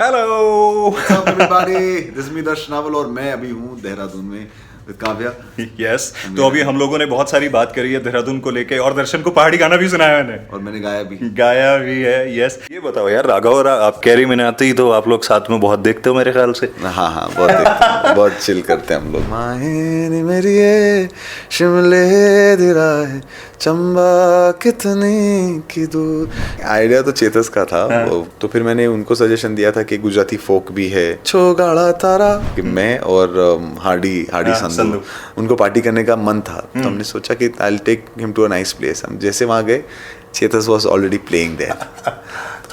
Hello everybody, this मी दर्श novel और मैं अभी हूँ देहरादून में विद काव्या। यस तो अभी हम लोगों ने बहुत सारी बात करी है देहरादून को लेके और दर्शन को पहाड़ी गाना भी सुनाया मैंने और मैंने गाया भी है। यस ये बताओ यार, राघव और आप कैरी मिनाती तो आप लोग साथ में बहुत देखते हो मेरे ख्याल से। हाँ बहुत देखते हैं, बहुत चिल करते हैं हम लोग। माहिनी मेरी ये शिमले दिरा है चंबा कितनी की दूर। आइडिया तो चेतस का था। तो फिर मैंने उनको सजेशन दिया था कि गुजराती फोक भी है छो गाड़ा तारा कि मैं और हार्डी संधू उनको पार्टी करने का मन था। तो हमने सोचा कि I will take him to a nice place. हम जैसे वहाँ गए, Chetas was already playing there.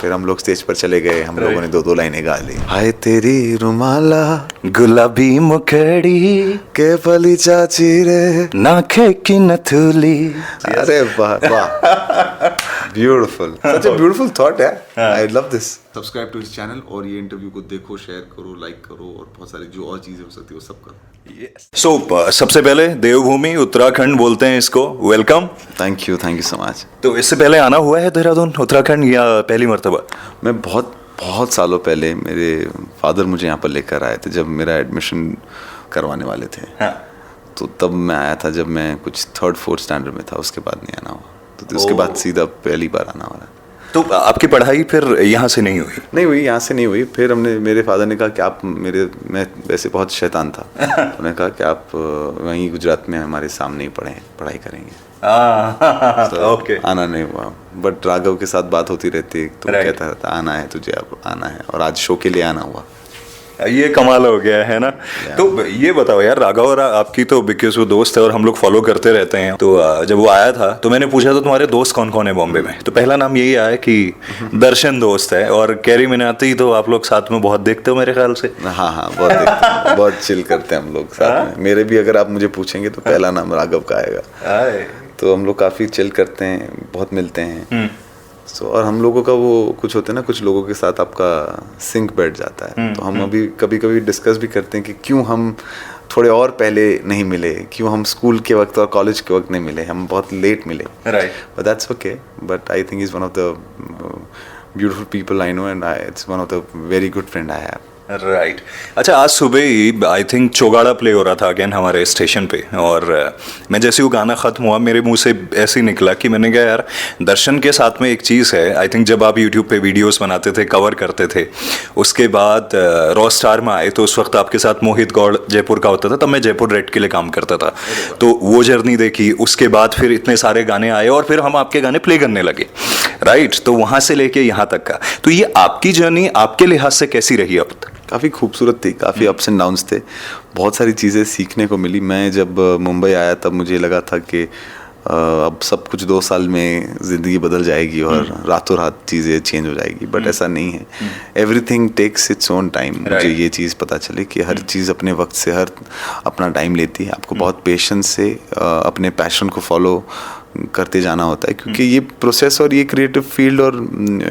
फिर हम लोग स्टेज पर चले गए, हम लोगों ने दो लाइनें गा ली। हाय तेरी रुमाला गुलाबी मुखड़ी के पली चाची रे नाखे की नथुली। अरे वाह वाह, beautiful, such a beautiful thought है। I love this. Subscribe to his channel और ये इंटरव्यू को देखो, शेयर करो, लाइक करो और बहुत सारी जो और चीजें हो सकती है वो सब करो। सो सबसे पहले देवभूमि उत्तराखंड बोलते हैं इसको, welcome. Thank you so much. तो इससे पहले आना हुआ है देहरादून उत्तराखंड या पहली मर्तबा? मैं बहुत सालों पहले मेरे फादर मुझे यहाँ पर लेकर आए थे जब मेरा एडमिशन करवाने वाले थे। हाँ। तो तब मैं आया था जब मैं कुछ 3rd-4th स्टैंडर्ड में था। उसके बाद नहीं आना हुआ। तो उसके बाद सीधा पहली बार आना हुआ। तो आपकी पढ़ाई फिर यहाँ से नहीं हुई? यहाँ से नहीं हुई। फिर मेरे फादर ने कहा कि आप मैं वैसे बहुत शैतान था। उन्होंने कहा कि आप वहीं गुजरात में हमारे सामने ही पढ़ाई करेंगे। ओके। आना नहीं हुआ, बट राघव के साथ बात होती रहती तो कहता रहता आना है तुझे, अब आना है। और आज शो के लिए आना हुआ। ये कमाल हो गया है ना। तो ये बताओ यार, राघव और आपकी तो बिकॉज वो दोस्त है और हम लोग फॉलो करते रहते हैं। तो जब वो आया था तो मैंने पूछा था तुम्हारे दोस्त कौन कौन है बॉम्बे में, तो पहला नाम यही आया कि दर्शन दोस्त है और कैरी मिनाती तो आप लोग साथ में बहुत देखते हो मेरे ख्याल से। हाँ बहुत देखते हैं, बहुत चिल करते हैं हम लोग साथ में। मेरे भी अगर आप मुझे पूछेंगे तो पहला नाम राघव का आएगा। तो हम लोग काफ़ी चिल करते हैं, बहुत मिलते हैं। और हम लोगों का वो कुछ होता है ना, कुछ लोगों के साथ आपका सिंक बैठ जाता है। तो हम अभी कभी डिस्कस भी करते हैं कि क्यों हम थोड़े और पहले नहीं मिले, क्यों हम स्कूल के वक्त और कॉलेज के वक्त नहीं मिले, हम बहुत लेट मिले। But that's okay. But I think is one of the beautiful people I know and it's one of the very good friend I have. Right. अच्छा, आज सुबह ही आई थिंक चौगाड़ा प्ले हो रहा था अगेन हमारे स्टेशन पे, और मैं जैसे वो गाना ख़त्म हुआ मेरे मुंह से ऐसे ही निकला कि मैंने कहा यार दर्शन के साथ में एक चीज़ है। आई थिंक जब आप यूट्यूब पे वीडियोस बनाते थे, कवर करते थे, उसके बाद रॉ स्टार में आए तो उस वक्त आपके साथ मोहित गौड़ जयपुर का होता था, तब मैं जयपुर रेड के लिए काम करता था। तो वो जर्नी देखी, उसके बाद फिर इतने सारे गाने आए और फिर हम आपके गाने प्ले करने लगे। राइट। तो वहाँ से लेके यहाँ तक का, तो ये आपकी जर्नी आपके लिहाज से कैसी रही अब तक? काफ़ी खूबसूरत थी, काफ़ी अप्स एंड डाउन्स थे, बहुत सारी चीज़ें सीखने को मिली। मैं जब मुंबई आया तब मुझे लगा था कि अब सब कुछ 2 साल में ज़िंदगी बदल जाएगी और रातों रात चीज़ें चेंज हो जाएगी। बट ऐसा नहीं है। Everything takes its own time. मुझे ये चीज़ पता चली कि हर चीज़ अपने वक्त से अपना टाइम लेती है। आपको बहुत पेशेंस से अपने पैशन को फॉलो करते जाना होता है, क्योंकि ये प्रोसेस और ये क्रिएटिव फील्ड और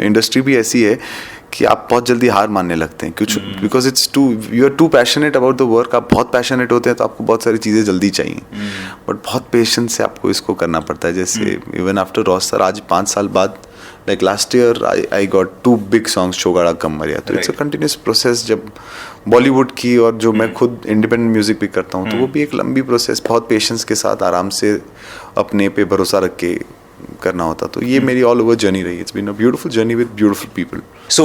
इंडस्ट्री भी ऐसी है कि आप बहुत जल्दी हार मानने लगते हैं कुछ, because you are too passionate about the work. आप बहुत पैशनेट होते हैं तो आपको बहुत सारी चीज़ें जल्दी चाहिए, बट बहुत पेशेंस से आपको इसको करना पड़ता है। जैसे इवन आफ्टर रॉस्टर आज 5 साल बाद, like last year I got 2 big songs Chaugada Kamariya. तो इट्स अ कंटिन्यूस प्रोसेस। जब बॉलीवुड की और जो मैं खुद इंडिपेंडेंट म्यूजिक भी करता हूँ तो वो भी एक लंबी प्रोसेस, बहुत पेशेंस के साथ आराम से अपने पे भरोसा रख के करना होता। तो ये मेरी ऑल ओवर जर्नी रही। It's been a beautiful journey with beautiful people. So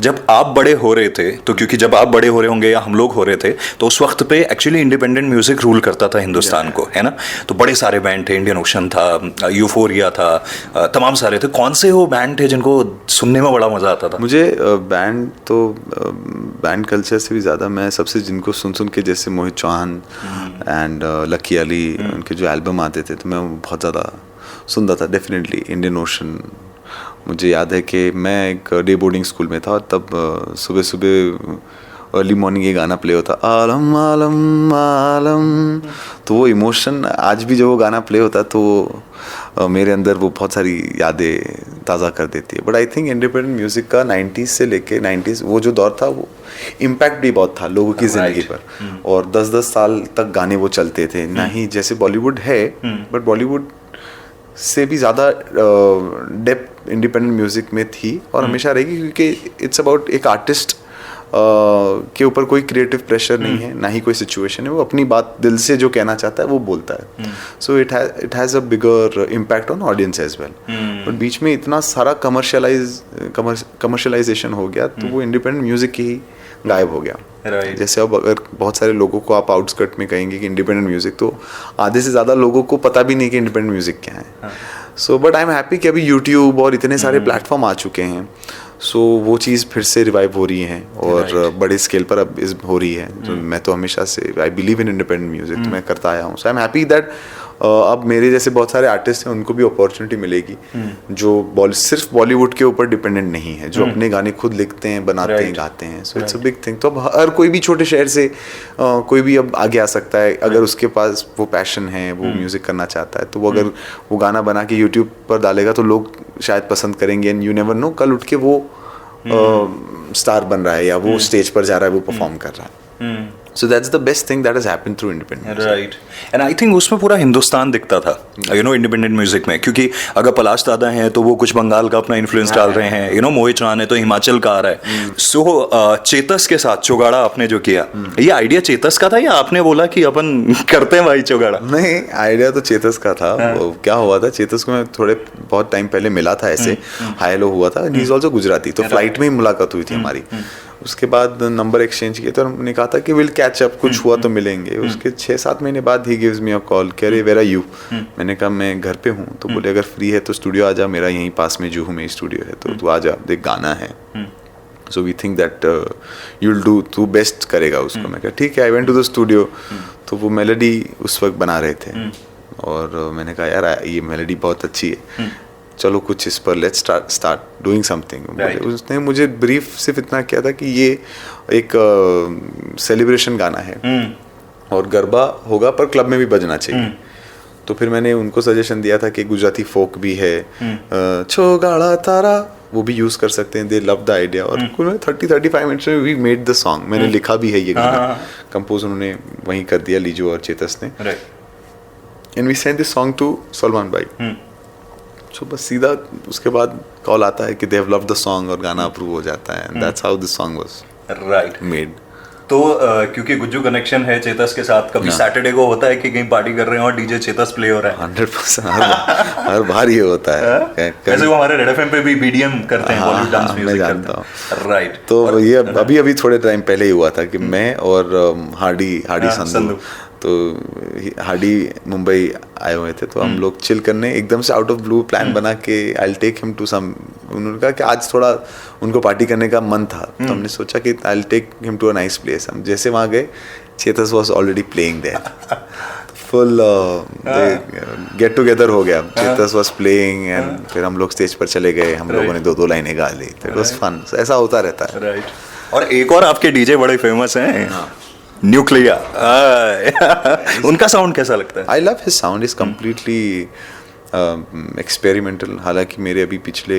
जब आप बड़े हो रहे थे, तो क्योंकि जब आप बड़े हो रहे होंगे या हम लोग हो रहे थे, तो उस वक्त पे एक्चुअली इंडिपेंडेंट म्यूजिक रूल करता था हिंदुस्तान को, है ना। तो बड़े सारे बैंड थे, इंडियन ओशन था, यूफोरिया था, तमाम सारे थे। कौन से वो बैंड थे जिनको सुनने में बड़ा मजा आता था? मुझे बैंड कल्चर से भी ज़्यादा मैं सबसे जिनको सुन के, जैसे मोहित चौहान एंड लकी अली, उनके जो एल्बम आते थे तो मैं बहुत ज़्यादा सुनता था। Definitely Indian ocean. मुझे याद है कि मैं एक डे बोर्डिंग स्कूल में था और तब सुबह सुबह अर्ली मॉर्निंग ये गाना प्ले होता, आलम आलम आलम। तो वो इमोशन आज भी जब वो गाना प्ले होता तो मेरे अंदर वो बहुत सारी यादें ताज़ा कर देती है। But I think independent music का 90s से लेके 90s वो जो दौर था, वो इम्पैक्ट भी बहुत था लोगों की ज़िंदगी पर। और 10-10 साल तक गाने वो चलते थे। ना ही जैसे बॉलीवुड है, बट बॉलीवुड से भी ज़्यादा डेप्थ इंडिपेंडेंट म्यूज़िक में थी और हमेशा रहेगी, क्योंकि इट्स अबाउट एक आर्टिस्ट के ऊपर कोई क्रिएटिव प्रेशर नहीं है, ना ही कोई सिचुएशन है, वो अपनी बात दिल से जो कहना चाहता है वो बोलता है. So it has a bigger impact on audience as well. But बीच में इतना सारा कमर्शलाइजेशन हो गया तो वो इंडिपेंडेंट म्यूजिक ही गायब हो गया. Right. जैसे अब अगर बहुत सारे लोगों को आप आउटस्कर्ट में कहेंगे कि इंडिपेंडेंट म्यूजिक, तो आधे से ज़्यादा लोगों को पता भी नहीं कि इंडिपेंडेंट म्यूजिक क्या है. So but I am happy कि अभी यूट्यूब और इतने सारे प्लेटफॉर्म आ चुके हैं. सो वो चीज़ फिर से रिवाइव हो रही है और बड़े स्केल पर अब हो रही है. तो मैं तो हमेशा से I believe in independent music, तो मैं करता आया हूँ. सो आई एम हैप्पी दैट अब मेरे जैसे बहुत सारे आर्टिस्ट हैं उनको भी अपॉर्चुनिटी मिलेगी जो सिर्फ बॉलीवुड के ऊपर डिपेंडेंट नहीं है, जो अपने गाने खुद लिखते हैं, बनाते हैं, गाते हैं. So it's a big thing. तो अब हर कोई भी छोटे शहर से कोई भी अब आगे आ सकता है अगर उसके पास वो पैशन है, वो म्यूजिक करना चाहता है. तो वो अगर वो गाना बना के यूट्यूब पर डालेगा तो लोग शायद पसंद करेंगे. एंड यू नेवर नो, कल उठ के वो स्टार बन रहा है या वो स्टेज पर जा रहा है, वो परफॉर्म कर रहा है. So that's the best thing that has happened through independent music. Right. And I think उसमें पूरा हिंदुस्तान दिखता था, you know, इंडिपेंडेंट म्यूजिक में. क्योंकि अगर पलाश दादा हैं तो वो कुछ बंगाल का अपना इन्फ्लुएंस डाल रहे हैं, you know, मोहित चौहान है तो हिमाचल का आ रहा है. So चेतस के साथ चौगाड़ा आपने जो किया, ये आइडिया चेतस का था या आपने बोला कि अपन करते हैं भाई चौगाड़ा? नहीं, आइडिया तो चेतस का था. क्या हुआ था, चेतस को मैं बहुत टाइम पहले मिला था, ऐसे हाई हेलो हुआ था. ही इज ऑल्सो गुजराती, तो फ्लाइट में ही मुलाकात हुई थी हमारी. उसके बाद नंबर एक्सचेंज किए तो हमने कहा था कि विल कैच अप, कुछ हुआ तो मिलेंगे. उसके 6-7 महीने बाद he gives me a call, कह रहे वेयर आर यू. मैंने कहा मैं घर पे हूँ. तो बोले अगर फ्री है तो स्टूडियो आ जा, मेरा यहीं पास में जुहू में स्टूडियो है, तो तू आ जा, देख गाना है. So we think that you will do, तू बेस्ट करेगा उसको. मैं कहा ठीक है. I went to the studio. तो वो मेलोडी उस वक्त बना रहे थे और मैंने कहा यार ये मेलोडी बहुत अच्छी है, चलो कुछ इस पर लेट्स स्टार्ट डूइंग समथिंग. उसने मुझे ब्रीफ सिर्फ इतना किया था कि ये एक सेलिब्रेशन गाना है और गरबा होगा पर क्लब में भी बजना चाहिए. तो फिर मैंने उनको सजेशन दिया था कि गुजराती फोक भी है, छोगाड़ा तारा, वो भी यूज कर सकते हैं. दे लव द आइडिया. और 30-35 मिनट्स में वी मेड द सॉन्ग. मैंने लिखा भी है ये गाना, कंपोज उन्होंने वहीं कर दिया, लीजू और चेतस ने. And we send this song to Salman भाई. सो बस सीधा उसके बाद कॉल आता है कि they have loved the song और गाना अप्रूव हो जाता है. That's how this song was made. तो क्योंकि गुज्जू कनेक्शन है चेतस के साथ, कभी सैटरडे को होता है कि कहीं पार्टी कर रहे हैं और डीजे चेतस प्ले हो रहा है. 100% हर बार ये होता है. वैसे वो हमारे रेड एफएम पे भी बीडीएम करते हैं, बॉलीवुड डांस म्यूजिक करते हैं. राइट. तो ये अभी थोड़े टाइम पहले ही हुआ था कि मैं और हार्डी संधू, तो हार्डी मुंबई आए हुए थे. तो हम लोग चिल करने एकदम से आउट ऑफ ब्लू प्लान बना के I will take him to some, उन्होंने कहा कि आज थोड़ा उनको पार्टी करने का मन था. तो हमने सोचा कि I will take him to a nice place. हम जैसे वहाँ गए, Chetas was already playing there. Full get together हो गया. चेतस वाज प्लेइंग एंड फिर हम लोग स्टेज पर चले गए. हम लोगों ने 2-2 लाइनें गा ली. It was fun. ऐसा होता रहता है. राइट. और एक और आपके डीजे बड़े फेमस हैं, न्यूक्लिया. उनका साउंड कैसा लगता है? I love his sound. Is completely experimental. हालांकि मेरे अभी पिछले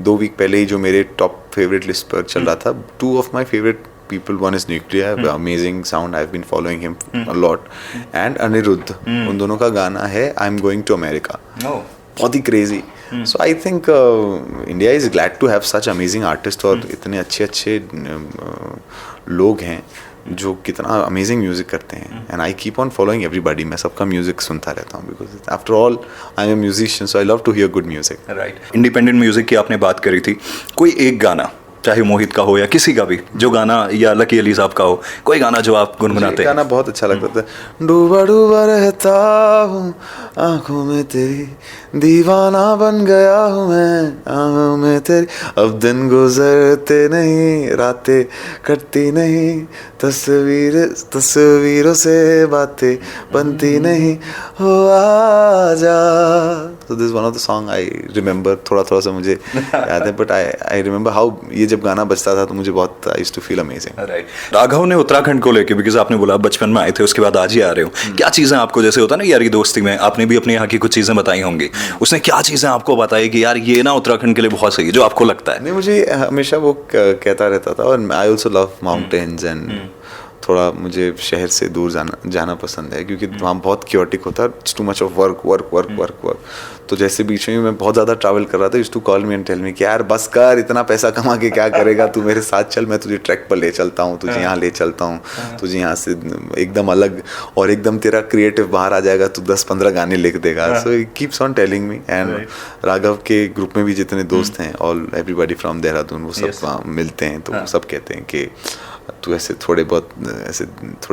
2 वीक पहले ही जो मेरे टॉप फेवरेट लिस्ट पर चल रहा था, 2 of my favourite people, one is Nuclear, amazing sound, I've been following him a lot, and Anirudh, उन दोनों का गाना है I'm Going to America. बहुत ही crazy. So I think India is glad to have such amazing artists और इतने अच्छे लोग हैं जो कितना अमेजिंग म्यूजिक करते हैं. And I keep on following everybody. मैं सबका म्यूजिक सुनता रहता हूँ because after all I am musician, so I love to hear good music. Right. Independent music की आपने बात करी थी, कोई एक गाना, चाहे मोहित का हो या किसी का भी, जो गाना, या लकी अली साहब का हो, कोई गाना जो आप गुनगुनाते हैं? गाना बहुत अच्छा लगता था. डूबा डूबा रहता हूँ आंखों में तेरी, दीवाना बन गया हूँ मैं आंखों में तेरी, अब दिन गुजरते नहीं, रातें कटती नहीं, तस्वीरों से बातें बनती नहीं, हो आजा. So this is one of the song I remember. थोड़ा सा मुझे याद है, but I remember how ये जब गाना बजता था तो मुझे बहुत I used to feel amazing. Right. Raghav ने उत्तराखंड को लेके, बिकॉज आपने बोला बचपन में आए थे, उसके बाद आज ही आ रहे हो, क्या चीज़ें आपको, जैसे होता है ना यारी दोस्ती में, आपने भी अपने यहाँ की कुछ चीज़ें बताई होंगी, उसने क्या चीज़ें आपको बताई कि यार ये ना उत्तराखंड के लिए बहुत सही है, जो आपको लगता है? नहीं, मुझे हमेशा वो कहता रहता था. और I also love mountains and थोड़ा मुझे शहर से दूर जाना पसंद है, क्योंकि वहाँ बहुत क्योटिक होता है, it's too much of work. तो जैसे बीच में मैं बहुत ज़्यादा ट्रैवल कर रहा था, used to call me and tell me कि यार बस कर, इतना पैसा कमा के क्या करेगा तू, मेरे साथ चल, मैं तुझे ट्रैक पर ले चलता हूँ, तुझे यहाँ ले चलता हूँ, तुझे यहाँ से एकदम अलग और एकदम तेरा क्रिएटिव बाहर आ जाएगा, तू 10-15 गाने लिख देगा। So he keeps on telling me. And Raghav के ग्रुप में भी जितने दोस्त हैं, ऑल एवरीबॉडी फ्रॉम देहरादून, वो सब वहाँ मिलते हैं, तो सब कहते हैं कि तू ऐसे थोड़े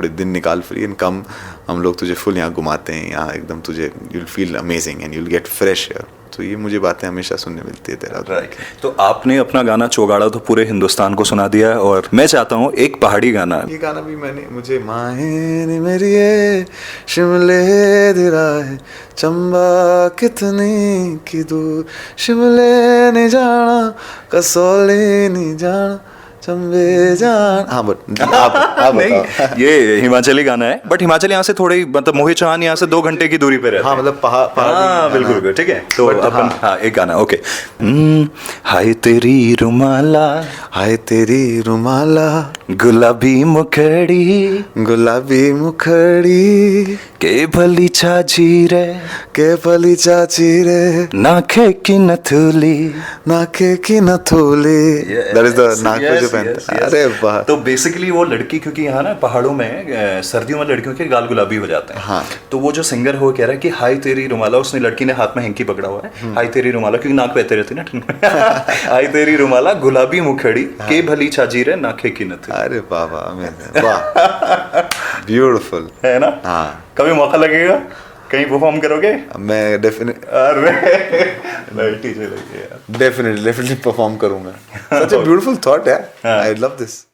दिन निकाल फ्री एंड कम, हम लोग तुझे फुल यहाँ घुमाते हैं, यहाँ एकदम तुझे you will feel amazing and you will get fresh air. तो ये मुझे बातें हमेशा सुनने मिलती है तेरा। राइट। तो आपने अपना गाना चौगाड़ा तो पूरे हिंदुस्तान को सुना दिया है, और मैं चाहता हूँ एक पहाड़ी गाना। ये गाना भी मुझे माहे मेरी शिमले दिरा है चंबा कितनी की दूर, शिमले नहीं जाना कसौली नहीं जाना चंबे जान। हाँ बट आप नहीं, ये हिमाचली गाना है, बट हिमाचल यहाँ से थोड़ी मतलब मोहित चौहान यहाँ से 2 घंटे की दूरी पे रहते हैं। हाँ मतलब पहाड़। हाँ बिल्कुल, ठीक है। तो अपन हाँ एक गाना, ओके। हाय तेरी रुमाला, हाय तेरी रुमाला, गुलाबी मुखड़ी के भली चाची रे नाखे की नथुली। दैट इज द नाक पे जो पहनते हैं। अरे वाह। तो बेसिकली वो लड़की, क्योंकि यहाँ ना पहाड़ों में सर्दियों में लड़कियों के गाल गुलाबी हो जाते हैं। हाँ। तो वो जो सिंगर हो कह रहा है कि हाय तेरी रुमाला, उसने लड़की ने हाथ में हैंकी पकड़ा हुआ है, हाय तेरी रुमाला, क्योंकि नाक बहते रहती है ना हाय तेरी रुमाला गुलाबी मुखड़ी के भली चाची रे नाखे की नथुली। अरे वाह वाह, ब्यूटीफुल है ना। हाँ, कभी मौका लगेगा कहीं परफॉर्म करोगे? मैं डेफिनेटली परफॉर्म करूंगा। सच अ ब्यूटीफुल थॉट है, आई लव दिस।